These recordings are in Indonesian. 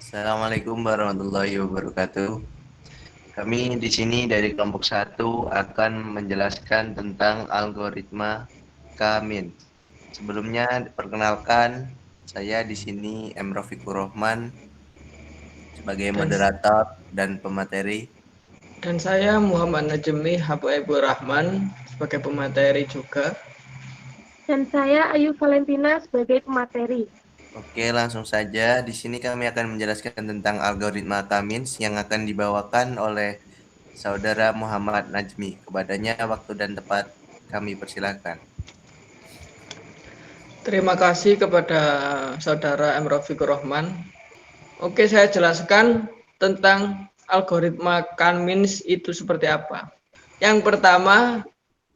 Assalamualaikum warahmatullahi wabarakatuh. Kami di sini dari kelompok 1 akan menjelaskan tentang algoritma K-min. Sebelumnya diperkenalkan, saya di sini M. Rofikur Rohman sebagai Dan, moderator dan pemateri. dan saya Muhammad Najemi Habibur Rahman sebagai pemateri juga. Dan saya Ayu Valentina sebagai pemateri. Oke, langsung saja. Di sini kami akan menjelaskan tentang algoritma K-min yang akan dibawakan oleh Saudara Muhammad Najmi. Kepadanya waktu dan tempat kami persilakan. Terima kasih kepada Saudara M. Rofikur Rohman. Oke, saya jelaskan tentang algoritma K-means itu seperti apa. Yang pertama,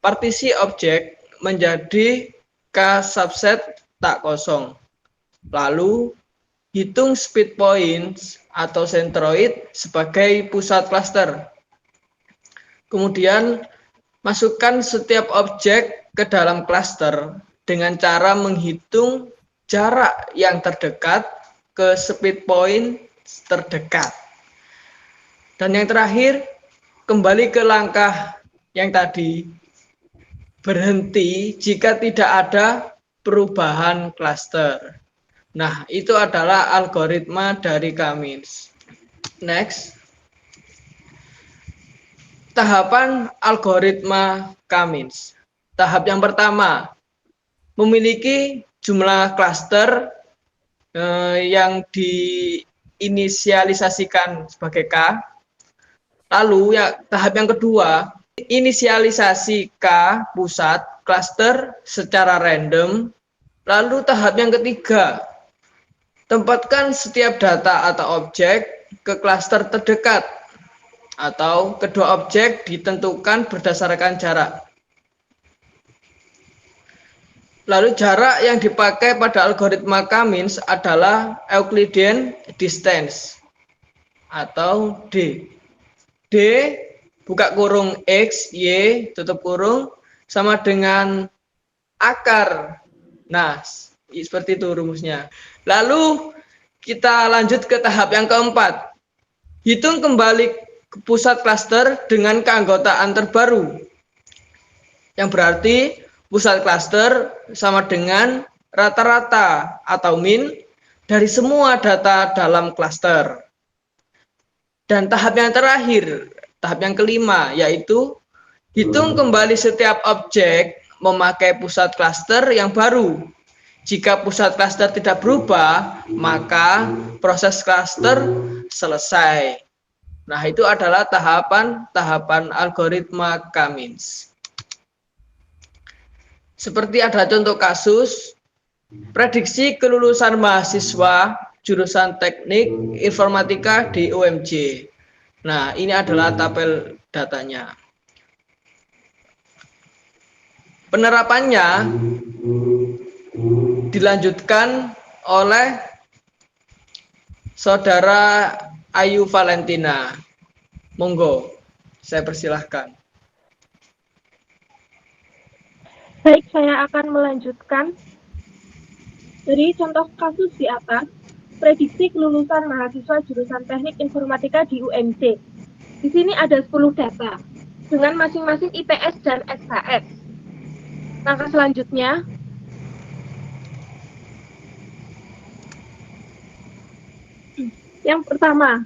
partisi objek menjadi K subset tak kosong. Lalu, hitung speed points atau centroid sebagai pusat klaster. Kemudian, masukkan setiap objek ke dalam klaster dengan cara menghitung jarak yang terdekat ke speed point terdekat. Dan yang terakhir, kembali ke langkah yang tadi, berhenti jika tidak ada perubahan klaster. Nah, itu adalah algoritma dari K-means. Next. Tahapan algoritma K-means. Tahap yang pertama, memiliki jumlah klaster yang diinisialisasikan sebagai K. Lalu tahap yang kedua, inisialisasi K pusat klaster secara random. Lalu tahap yang ketiga, tempatkan setiap data atau objek ke klaster terdekat atau kedua objek ditentukan berdasarkan jarak. Lalu jarak yang dipakai pada algoritma K-means adalah Euclidean distance atau D. D buka kurung X, Y, tutup kurung sama dengan akar. Nah, seperti itu rumusnya. Lalu kita lanjut ke tahap yang keempat. Hitung kembali ke pusat klaster dengan keanggotaan terbaru. Yang berarti pusat klaster sama dengan rata-rata atau min dari semua data dalam klaster. Dan tahap yang terakhir, tahap yang kelima, yaitu hitung kembali setiap objek memakai pusat klaster yang baru. Jika pusat klaster tidak berubah, maka proses klaster selesai. Nah, itu adalah tahapan algoritma K-means. Seperti ada contoh kasus, prediksi kelulusan mahasiswa jurusan teknik informatika di UMJ. Nah, ini adalah tabel datanya. Penerapannya dilanjutkan oleh Saudara Ayu Valentina. Monggo, saya persilahkan. Baik, saya akan melanjutkan. Dari contoh kasus di atas, prediksi kelulusan mahasiswa jurusan teknik informatika di UMJ. Di sini ada 10 data, dengan masing-masing IPS dan SKS. Langkah selanjutnya, yang pertama,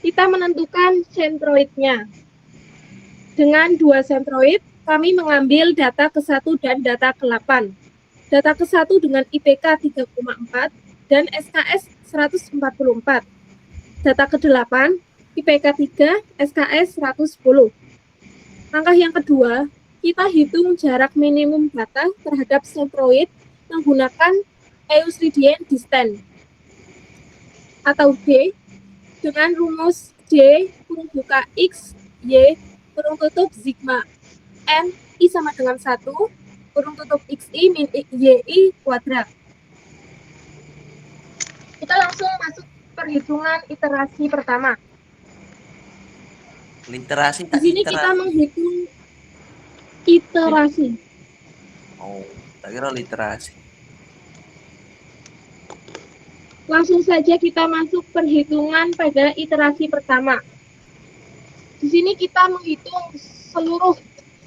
kita menentukan sentroidnya. Dengan 2 sentroid, kami mengambil data ke-1 dan data ke-8. Data ke-1 dengan IPK 3,4 dan SKS 144. Data ke-8, IPK 3, SKS 110. Langkah yang kedua, kita hitung jarak minimum data terhadap sentroid menggunakan Euclidean distance atau D dengan rumus D kurung buka X, Y, kurung tutup sigma N, I sama dengan 1, kurung tutup XI min YI kuadrat. Kita langsung masuk perhitungan iterasi pertama. Literasi Di sini kita menghitung iterasi. Oh, tak kira literasi. Langsung saja kita masuk perhitungan pada iterasi pertama. Di sini kita menghitung seluruh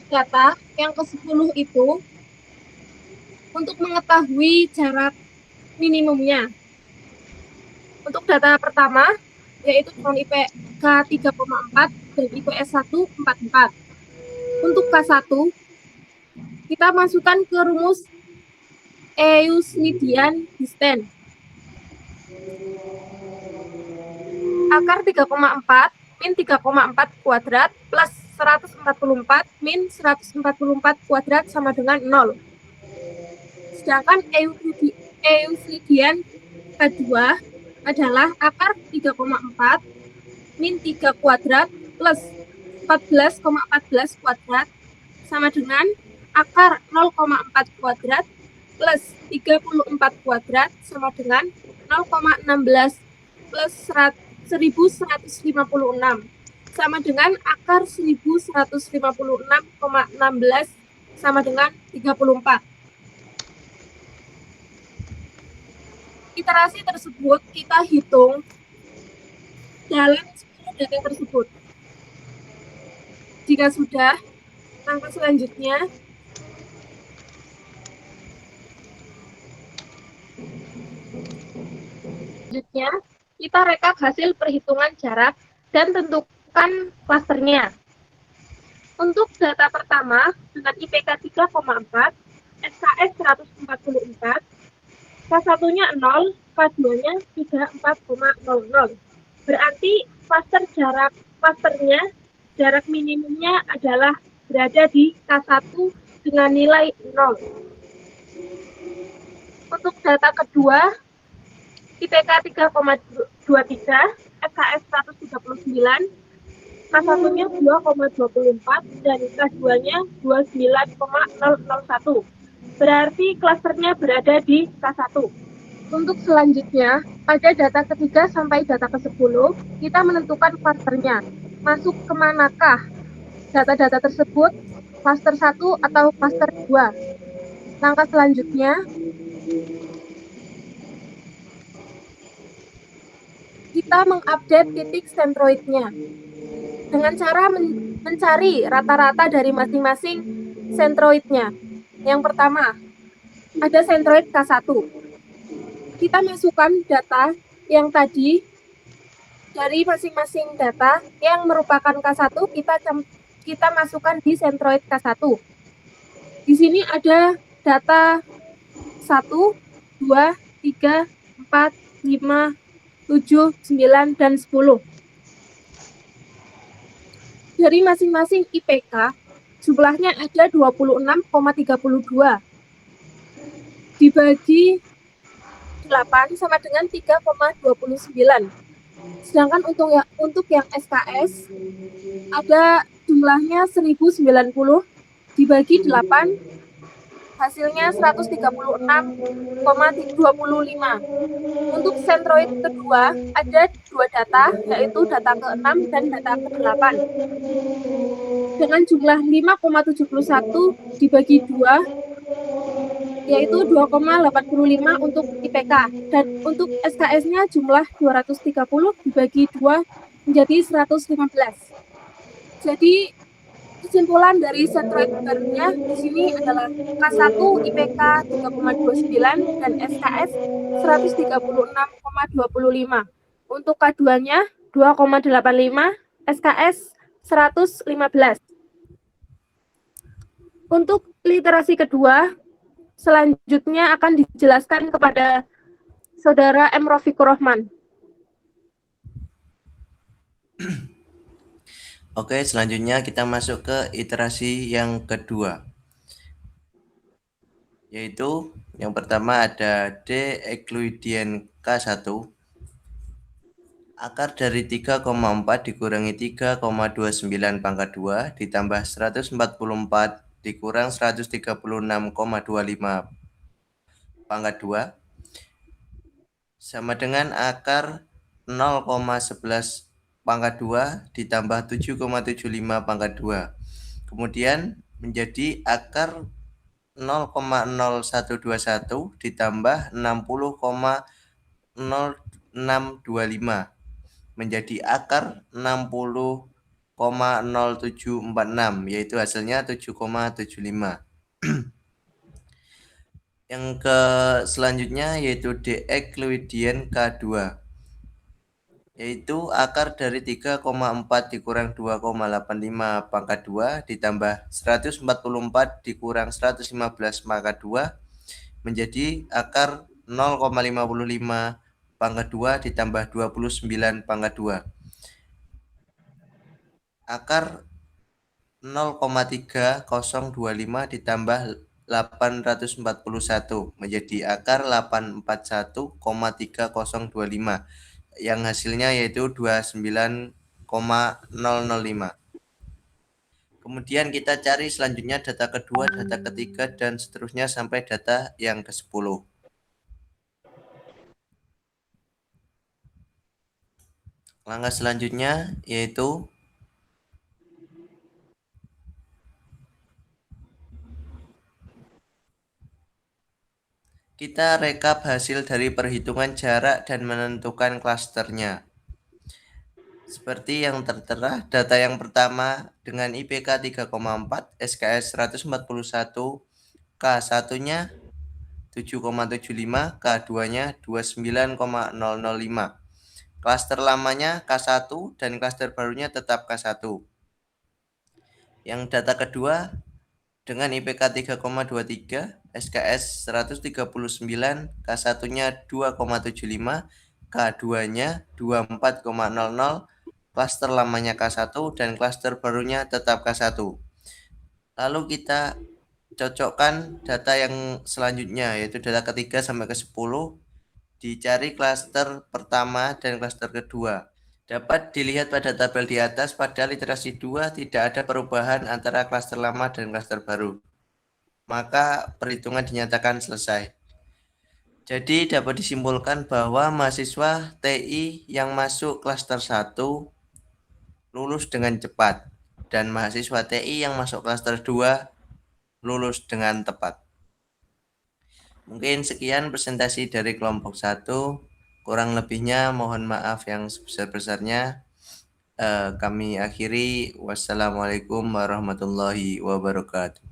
data yang ke-10 itu untuk mengetahui jarak minimumnya. Untuk data pertama, yaitu dengan IPK 3,4 dan IPS 1 4,4. Untuk K1, kita masukkan ke rumus Euclidean distance. Akar 3,4 min 3,4 kuadrat plus 144 min 144 kuadrat sama dengan 0. Sedangkan Euclidean K2 adalah akar 3,4 min 3 kuadrat plus 14,14 kuadrat sama dengan akar 0,4 kuadrat plus 34 kuadrat sama dengan 0,16 plus 1156 sama dengan akar 1156,16 sama dengan 34. Iterasi tersebut kita hitung dalam 10 data tersebut. Jika sudah, langkah selanjutnya kita rekap hasil perhitungan jarak dan tentukan klasternya. Untuk data pertama dengan IPK 3,4, SKS 144, K1-nya 0, K2-nya 34,00. Berarti klasternya jarak minimumnya adalah berada di K1 dengan nilai 0. Untuk data kedua, IPK 3,23, SKS 139, K1-nya 2,24 dan K2-nya 29,001. Berarti klasternya berada di K1. Untuk selanjutnya, pada data ketiga sampai data ke-10, kita menentukan klasternya. Masuk ke manakah data-data tersebut, klaster 1 atau klaster 2. Langkah selanjutnya, kita mengupdate titik sentroidnya dengan cara mencari rata-rata dari masing-masing sentroidnya. Yang pertama, ada sentroid K1. Kita masukkan data yang tadi dari masing-masing data yang merupakan K1, kita masukkan di sentroid K1. Di sini ada data 1, 2, 3, 4, 5, 7, 9, dan 10. Dari masing-masing IPK, jumlahnya ada 26,32. Dibagi 8 sama dengan 3,29. Sedangkan untuk yang SKS ada jumlahnya 1090 dibagi 8 hasilnya 136,25. Untuk sentroid kedua ada dua data, yaitu data ke-6 dan data ke-8. Dengan jumlah 5,71 dibagi 2 yaitu 2,85 untuk IPK, dan untuk SKS-nya jumlah 230 dibagi 2 menjadi 115. Jadi kesimpulan dari sentroid barunya di sini adalah K1 IPK 3,29 dan SKS 136,25. Untuk K2-nya 2,85, SKS 115. Untuk literasi kedua, selanjutnya akan dijelaskan kepada Saudara M. Rofikur Rahman. Oke, selanjutnya kita masuk ke iterasi yang kedua. Yaitu yang pertama ada D Euclidean K1. Akar dari 3,4 dikurangi 3,29 pangkat 2 ditambah 144 dikurang 136,25 pangkat 2 sama dengan akar 0,11 pangkat 2 ditambah 7,75 pangkat 2. Kemudian menjadi akar 0,0121 ditambah 60,0 0,0625 menjadi akar 60,0746, yaitu hasilnya 7,75. Yang ke selanjutnya yaitu D Euclidean K2, yaitu akar dari 3,4 dikurang 2,85 pangkat 2 ditambah 144 dikurang 115 pangkat 2 menjadi akar 0,55 pangkat 2 ditambah 29 pangkat 2. Akar 0,3025 ditambah 841 menjadi akar 841,3025 yang hasilnya yaitu 29,005. Kemudian kita cari selanjutnya data kedua, data ketiga, dan seterusnya sampai data yang ke-10. Langkah selanjutnya yaitu kita rekap hasil dari perhitungan jarak dan menentukan klasternya. Seperti yang tertera, data yang pertama dengan IPK 3,4, SKS 141, K1-nya 7,75, K2-nya 29,005. Klaster lamanya K1 dan klaster barunya tetap K1. Yang data kedua dengan IPK 3,23, SKS 139, K1-nya 2,75, K2-nya 24,00, klaster lamanya K1 dan klaster barunya tetap K1. Lalu kita cocokkan data yang selanjutnya, yaitu data ketiga sampai ke-10, dicari klaster pertama dan klaster kedua. Dapat dilihat pada tabel di atas, pada literasi 2 tidak ada perubahan antara klaster lama dan klaster baru. Maka perhitungan dinyatakan selesai. Jadi dapat disimpulkan bahwa mahasiswa TI yang masuk klaster 1 lulus dengan cepat dan mahasiswa TI yang masuk klaster 2 lulus dengan tepat. Mungkin sekian presentasi dari kelompok 1. Kurang lebihnya mohon maaf yang sebesar-besarnya. Kami akhiri. Wassalamualaikum warahmatullahi wabarakatuh.